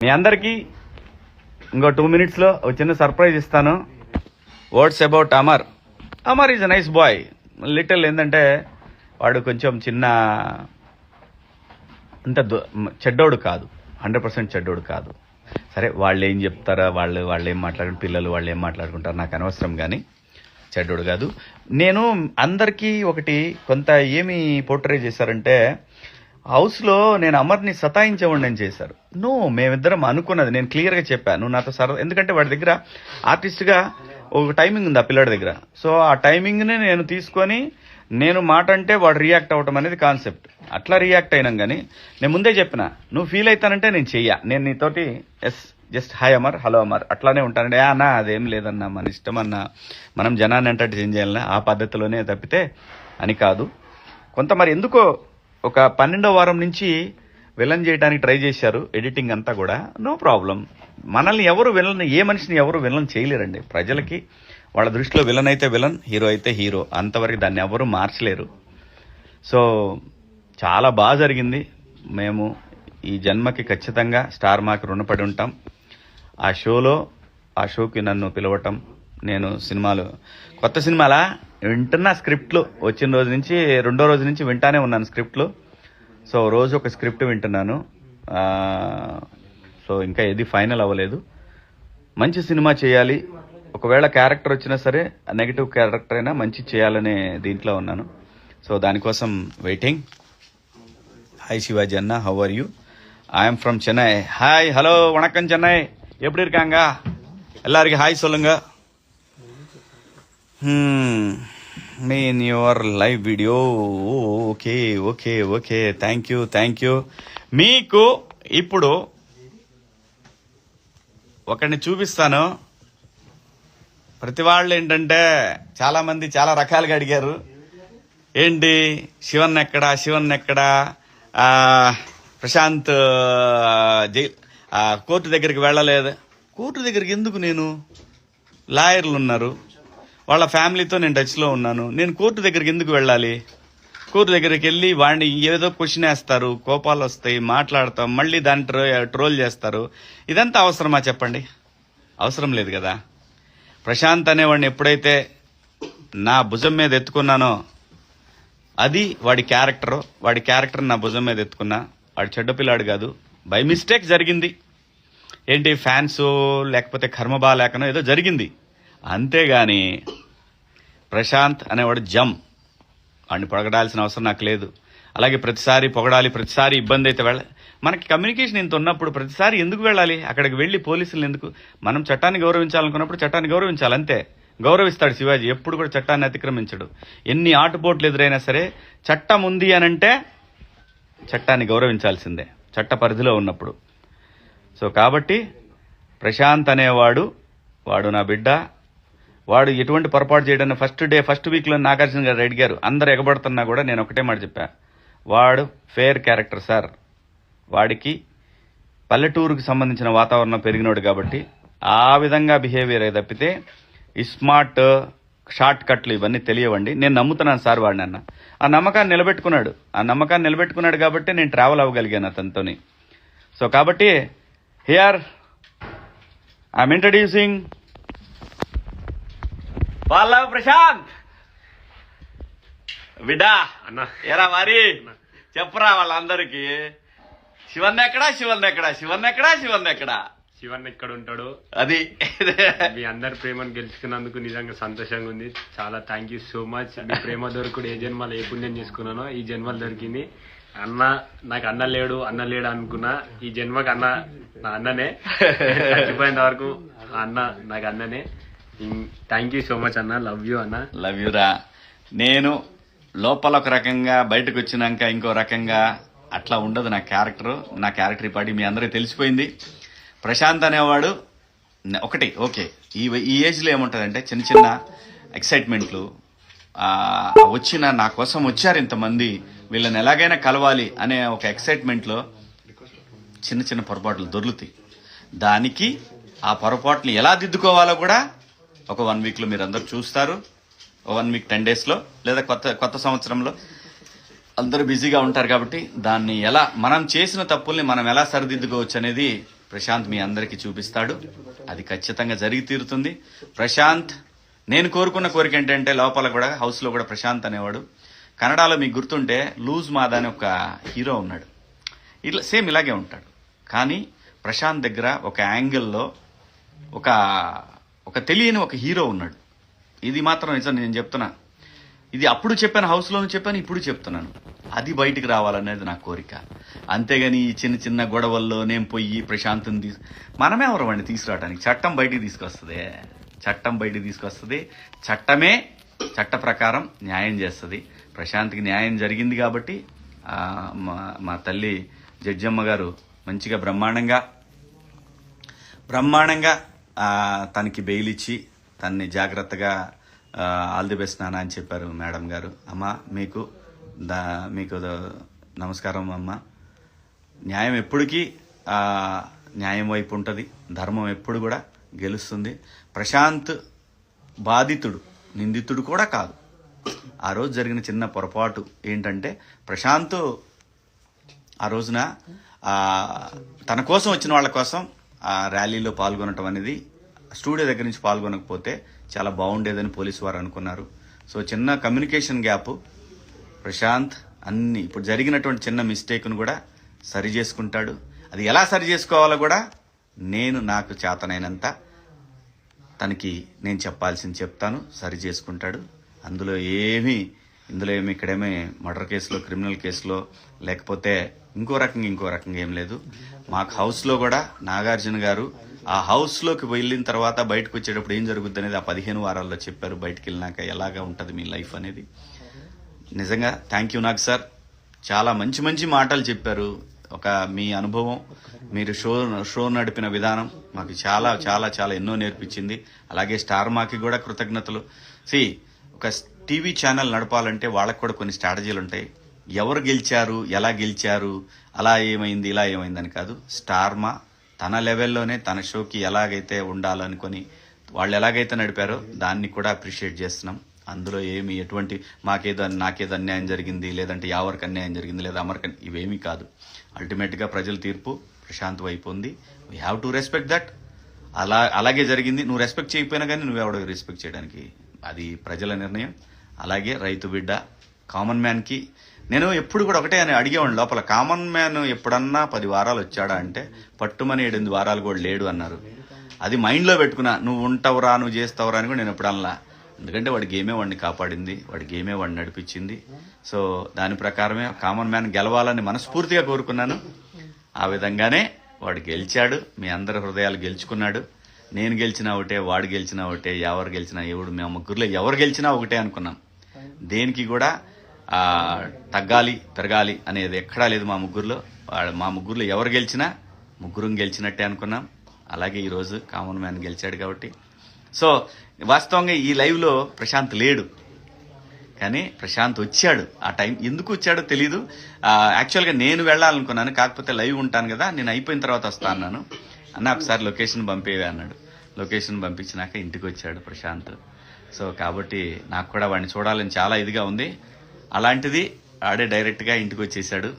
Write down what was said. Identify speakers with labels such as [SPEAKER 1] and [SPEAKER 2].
[SPEAKER 1] మీ అందరికీ ఇంకో 2 minutesలో ఒక చిన్న సర్ప్రైజ్ ఇస్తాను. Words about Amar. Amar is a nice bye. Little ఏంటంటే వాడు కొంచెం చిన్న అంత చెడ్డోడు కాదు, 100% చెడ్డోడు కాదు. సరే వాళ్ళు ఏం చెప్తారా, వాళ్ళు ఏం మాట్లాడుకుంటారు, పిల్లలు వాళ్ళు ఏం మాట్లాడుకుంటారు నాకు అనవసరం, కానీ చెడ్డోడు కాదు. నేను అందరికీ ఒకటి కొంత ఏమి పోర్ట్రే చేశారంటే హౌస్లో నేను అమర్ని సతాయించేవాడిని చేశారు. మేమిద్దరం అనుకున్నది, నేను క్లియర్గా చెప్పాను, నువ్వు నాతో ఎందుకంటే వాడి దగ్గర ఆర్టిస్ట్గా ఒక టైమింగ్ ఉంది ఆ పిల్లడి దగ్గర. సో ఆ టైమింగ్ని నేను తీసుకొని నేను మాట అంటే వాడు రియాక్ట్ అవ్వటం అనేది కాన్సెప్ట్. అట్లా రియాక్ట్ అయినాం, కానీ నేను ముందే చెప్పిన నువ్వు ఫీల్ అవుతానంటే నేను నేను నీతోటి just hi Amar, hello Amar అట్లానే ఉంటానండి. అన్నా అదేం లేదన్నా, మన ఇష్టం అన్నా, మనం జనాన్ని ఎంటర్టైన్ చేయాలన్నా ఆ పద్ధతిలోనే తప్పితే అని కాదు. కొంత మరి ఎందుకో ఒక 12వ వారం నుంచి విలన్ చేయడానికి ట్రై చేశారు, ఎడిటింగ్ అంతా కూడా. నో ప్రాబ్లం, మనల్ని ఎవరు విలన్, ఏ మనిషిని ఎవరు విలన్ చేయలేరండి. ప్రజలకి వాళ్ళ దృష్టిలో విలన్ అయితే విలన్, హీరో అయితే హీరో, అంతవరకు దాన్ని ఎవరు మార్చలేరు. సో చాలా బాగా జరిగింది. మేము ఈ జన్మకి ఖచ్చితంగా స్టార్ మాకు రుణపడి ఉంటాం. ఆ షోకి నన్ను పిలవటం, నేను కొత్త సినిమాలా వింటున్నా, స్క్రిప్ట్లు వచ్చిన రోజు నుంచి 2వ రోజు నుంచి వింటానే ఉన్నాను స్క్రిప్ట్లు. సో రోజు ఒక స్క్రిప్ట్ వింటున్నాను. సో ఇంకా ఏది ఫైనల్ అవ్వలేదు. మంచి సినిమా చేయాలి, ఒకవేళ క్యారెక్టర్ వచ్చినా సరే నెగిటివ్ క్యారెక్టర్ అయినా మంచి చేయాలనే దీంట్లో ఉన్నాను. సో దానికోసం వెయిటింగ్. హాయ్ శివాజీ అన్న, how are you? I'm from Chennai. Hi, hello, వణకం చెన్నై, எப்படி இருக்காங்க எல்லாருக்கும் ஹாய் சொல்லுங்க. మీ in your live video. Okay okay okay, thank you. మీకు ఇప్పుడు ఒకరిని చూపిస్తాను. ప్రతి వాళ్ళు ఏంటంటే చాలా మంది చాలా రకాలుగా అడిగారు, ఏంటి శివన్ ఎక్కడా, ప్రశాంత్ కోర్టు దగ్గరికి వెళ్ళలేదు. కోర్టు దగ్గరికి ఎందుకు? నేను లాయర్లు ఉన్నారు, వాళ్ళ ఫ్యామిలీతో నేను టచ్లో ఉన్నాను. నేను కోర్టు దగ్గరికి ఎందుకు వెళ్ళాలి? కోర్టు దగ్గరికి వెళ్ళి వాడిని ఏదో క్వశ్చన్ వేస్తారు, కోపాలు వస్తాయి, మాట్లాడతాం, మళ్ళీ దాన్ని ట్రోల్ చేస్తారు. ఇదంతా అవసరమా చెప్పండి? అవసరం లేదు కదా. ప్రశాంత్ అనేవాడిని ఎప్పుడైతే నా భుజం మీద ఎత్తుకున్నానో అది వాడి క్యారెక్టర్ నా భుజం మీద ఎత్తుకున్నా. వాడు చెడ్డ పిల్లాడు కాదు, బై మిస్టేక్ జరిగింది. ఏంటి ఫ్యాన్స్ లేకపోతే కర్మ బాలేకనో ఏదో జరిగింది, అంతేగాని ప్రశాంత్ అనేవాడు వాడిని పొగడాల్సిన అవసరం నాకు లేదు. అలాగే ప్రతిసారి పొగడాలి, ప్రతిసారి ఇబ్బంది అయితే మనకి కమ్యూనికేషన్ ఇంత ఉన్నప్పుడు ప్రతిసారి ఎందుకు వెళ్ళాలి అక్కడికి వెళ్ళి పోలీసులు ఎందుకు? మనం చట్టాన్ని గౌరవించాలనుకున్నప్పుడు చట్టాన్ని గౌరవించాలి, అంతే. గౌరవిస్తాడు శివాజీ, ఎప్పుడు కూడా చట్టాన్ని అతిక్రమించడు. ఎన్ని ఆటుపోట్లు ఎదురైనా సరే చట్టం ఉంది అనంటే చట్టాన్ని గౌరవించాల్సిందే, చట్ట పరిధిలో ఉన్నప్పుడు. సో కాబట్టి ప్రశాంత్ అనేవాడు నా బిడ్డ. వాడు ఎటువంటి పొరపాటు చేయడానికి ఫస్ట్ వీక్లో నాగార్జున గారు అడిగారు, అందరు ఎగబడుతున్నా కూడా నేను ఒకటే మాట చెప్పా, వాడు ఫేర్ క్యారెక్టర్ సార్. వాడికి పల్లెటూరుకు సంబంధించిన వాతావరణం పెరిగినోడు కాబట్టి ఆ విధంగా బిహేవియర్ అయి తప్పితే ఈ స్మార్ట్ షార్ట్ కట్లు ఇవన్నీ తెలియవండి. నేను నమ్ముతున్నాను సార్ వాడిని అన్న. ఆ నమ్మకాన్ని నిలబెట్టుకున్నాడు కాబట్టి నేను ట్రావెల్ అవ్వగలిగాను అతనితోని. సో కాబట్టి here I'm introducing Pallav Prashanth. బిడ్డా అన్న, ఎరా మరి చెప్పరా వాళ్ళందరికీ, శివన్ ఎక్కడా?
[SPEAKER 2] శివన్ ఎక్కడ ఉంటాడు?
[SPEAKER 1] అది
[SPEAKER 2] మీ అందరి ప్రేమను గెలుచుకున్నందుకు నిజంగా సంతోషంగా ఉంది. చాలా థ్యాంక్ యూ సో మచ్. మీ ప్రేమ దొరుకుడు ఏ జన్మలో ఏ పుణ్యం చేసుకున్నానో ఈ జన్మలు దొరికింది. నాకు అన్న లేడు అనుకున్నా, ఈ జన్మకి నా అన్ననే. చచ్చిపోయేంత వరకు అన్న నాకు అన్ననే. థ్యాంక్ యూ సో మచ్ అన్న. లవ్ యూ అన్న.
[SPEAKER 1] లవ్ యూ రా. నేను లోపల ఒక రకంగా, బయటకు వచ్చినాక ఇంకో రకంగా, అట్లా ఉండదు నా క్యారెక్టర్ పాటి మీ అందరికీ తెలిసిపోయింది. ప్రశాంత్ అనేవాడు ఒకటి ఓకే. ఈ ఏజ్లో ఏముంటుందంటే చిన్న ఎక్సైట్మెంట్లు, నా కోసం వచ్చారు ఇంతమంది, వీళ్ళని ఎలాగైనా కలవాలి అనే ఒక ఎక్సైట్మెంట్లో చిన్న పొరపాట్లు దొర్లుతాయి. దానికి ఆ పొరపాట్లు ఎలా దిద్దుకోవాలో కూడా ఒక 1 వీక్లో మీరు అందరూ చూస్తారు. 1 వీక్ 10 డేస్లో, లేదా కొత్త సంవత్సరంలో అందరూ బిజీగా ఉంటారు కాబట్టి దాన్ని మనం చేసిన తప్పుల్ని మనం ఎలా సరిదిద్దుకోవచ్చు అనేది ప్రశాంత్ మీ అందరికీ చూపిస్తాడు. అది ఖచ్చితంగా జరిగి తీరుతుంది. ప్రశాంత్, నేను కోరుకున్న కోరిక ఏంటంటే లోపల కూడా హౌస్లో కూడా ప్రశాంత్ అనేవాడు. కన్నడలో మీకు గుర్తుంటే లూజ్ మాదా అని ఒక హీరో ఉన్నాడు, ఇట్లా సేమ్ ఇలాగే ఉంటాడు. కానీ ప్రశాంత్ దగ్గర ఒక యాంగిల్లో ఒక తెలియని ఒక హీరో ఉన్నాడు. ఇది మాత్రం నిజం, నేను చెప్తున్నా. ఇది అప్పుడు చెప్పాను, హౌస్లోనూ చెప్పాను, ఇప్పుడు చెప్తున్నాను. అది బయటికి రావాలనేది నా కోరిక. అంతేగాని ఈ చిన్న చిన్న గొడవల్లో నేను పోయి ప్రశాంత్ని మనమే ఎవరమండి తీసుకురావడానికి? చట్టం బయటికి తీసుకొస్తుంది, చట్టం బయటికి తీసుకొస్తుంది. చట్టమే చట్ట ప్రకారం న్యాయం చేస్తుంది. ప్రశాంత్కి న్యాయం జరిగింది కాబట్టి మా తల్లి జడ్జమ్మ గారు మంచిగా బ్రహ్మాండంగా తనకి బెయిల్ ఇచ్చి తన్ని జాగ్రత్తగా ఆల్ ది బెస్ట్ నాన్న అని చెప్పారు మేడం గారు. అమ్మ మీకు నమస్కారం అమ్మ. న్యాయం ఎప్పటికీ న్యాయం వైపు ఉంటుంది, ధర్మం ఎప్పుడు కూడా గెలుస్తుంది. ప్రశాంత్ బాధితుడు, నిందితుడు కూడా కాదు. ఆ రోజు జరిగిన చిన్న పొరపాటు ఏంటంటే ప్రశాంత్ ఆ రోజున తన కోసం వచ్చిన వాళ్ళ కోసం ఆ ర్యాలీలో పాల్గొనటం అనేది, స్టూడియో దగ్గర నుంచి పాల్గొనకపోతే చాలా బాగుండేదని పోలీసు వారు అనుకున్నారు. సో చిన్న కమ్యూనికేషన్ గ్యాప్. ప్రశాంత్ అన్ని ఇప్పుడు జరిగినటువంటి చిన్న మిస్టేక్ను కూడా సరి చేసుకుంటాడు. అది ఎలా సరి చేసుకోవాలో కూడా నాకు చేతనైనంత తనకి నేను చెప్పాల్సింది చెప్తాను, సరి చేసుకుంటాడు. ఇందులో ఏమి ఇక్కడేమీ మర్డర్ కేసులో, క్రిమినల్ కేసులో, లేకపోతే ఇంకో రకంగా ఏం లేదు. మాకు హౌస్లో కూడా నాగార్జున గారు ఆ హౌస్లోకి వెళ్ళిన తర్వాత బయటకు వచ్చేటప్పుడు ఏం జరుగుద్ది అనేది ఆ 15 వారాల్లో చెప్పారు. బయటకు వెళ్ళినాక ఎలాగా ఉంటుంది మీ లైఫ్ అనేది. నిజంగా థ్యాంక్ యూ నాగ్ సార్, చాలా మంచి మాటలు చెప్పారు. మీ అనుభవం, మీరు షో నడిపిన విధానం మాకు చాలా చాలా చాలా ఎన్నో నేర్పించింది. అలాగే స్టార్ మాకి కూడా కృతజ్ఞతలు. ఒక టీవీ ఛానల్ నడపాలంటే వాళ్ళకు కూడా కొన్ని స్ట్రాటజీలు ఉంటాయి. ఎవరు గెలిచారు, ఎలా గెలిచారు, అలా ఏమైంది, ఇలా ఏమైందని కాదు. స్టార్మా తన లెవెల్లోనే తన షోకి ఎలాగైతే ఉండాలనుకొని వాళ్ళు ఎలాగైతే నడిపారో దాన్ని కూడా అప్రిషియేట్ చేస్తున్నాం. అందులో ఎటువంటి నాకేదో అన్యాయం జరిగింది, లేదంటే యావరికి అన్యాయం జరిగింది, లేదా అమర్కి, ఇవేమీ కాదు. అల్టిమేట్గా ప్రజల తీర్పు ప్రశాంత్ వైపు ఉంది. We have to respect that. అలాగే జరిగింది. నువ్వు రెస్పెక్ట్ చేయకపోయినా కానీ నువ్వెవడో రెస్పెక్ట్ చేయడానికి, అది ప్రజల నిర్ణయం. అలాగే రైతు బిడ్డ, కామన్ మ్యాన్కి నేను ఎప్పుడు కూడా ఒకటే అని అడిగేవాడిని లోపల, కామన్ మ్యాన్ ఎప్పుడన్నా 10 వారాలు వచ్చాడా అంటే పట్టుమని 8 వారాలు కూడా లేడు అన్నారు. అది మైండ్లో పెట్టుకున్నా. నువ్వు ఉంటావురా, నువ్వు చేస్తావురా అని కూడా నేను ఎప్పుడు అనలా. ఎందుకంటే వాడి గేమే వాడిని కాపాడింది, వాడి గేమే వాడిని నడిపించింది. సో దాని ప్రకారమే కామన్ మ్యాన్ గెలవాలని మనస్ఫూర్తిగా కోరుకున్నాను. ఆ విధంగానే వాడు గెలిచాడు. మీ అందరి హృదయాలు గెలుచుకున్నాడు. నేను గెలిచినా ఒకటే, వాడు గెలిచినా ఒకటే, ఎవరు గెలిచినా మా ముగ్గురులో ఎవరు గెలిచినా ఒకటే అనుకున్నాం. దేనికి కూడా తగ్గాలి పెరగాలి అనేది ఎక్కడా లేదు మా ముగ్గురులో ఎవరు గెలిచినా ముగ్గురం గెలిచినట్టే అనుకున్నాం. అలాగే ఈరోజు కామన్ మ్యాన్ గెలిచాడు కాబట్టి. సో వాస్తవంగా ఈ లైవ్లో ప్రశాంత్ లేడు, కానీ ప్రశాంత్ వచ్చాడు. ఆ టైం ఎందుకు వచ్చాడో తెలీదు. యాక్చువల్గా నేను వెళ్ళాలనుకున్నాను, కాకపోతే లైవ్ ఉంటాను కదా, నేను అయిపోయిన తర్వాత వస్తా అన్నాను. అన్న ఒకసారి లొకేషన్ పంపేవి అన్నాడు. లొకేషన్ పంపించినాక ఇంటికి వచ్చాడు ప్రశాంత్. సో కాబట్టి నాకు కూడా వాడిని చూడాలని చాలా ఇదిగా ఉంది. అలాంటిది ఆడే డైరెక్ట్గా ఇంటికి వచ్చేసాడు.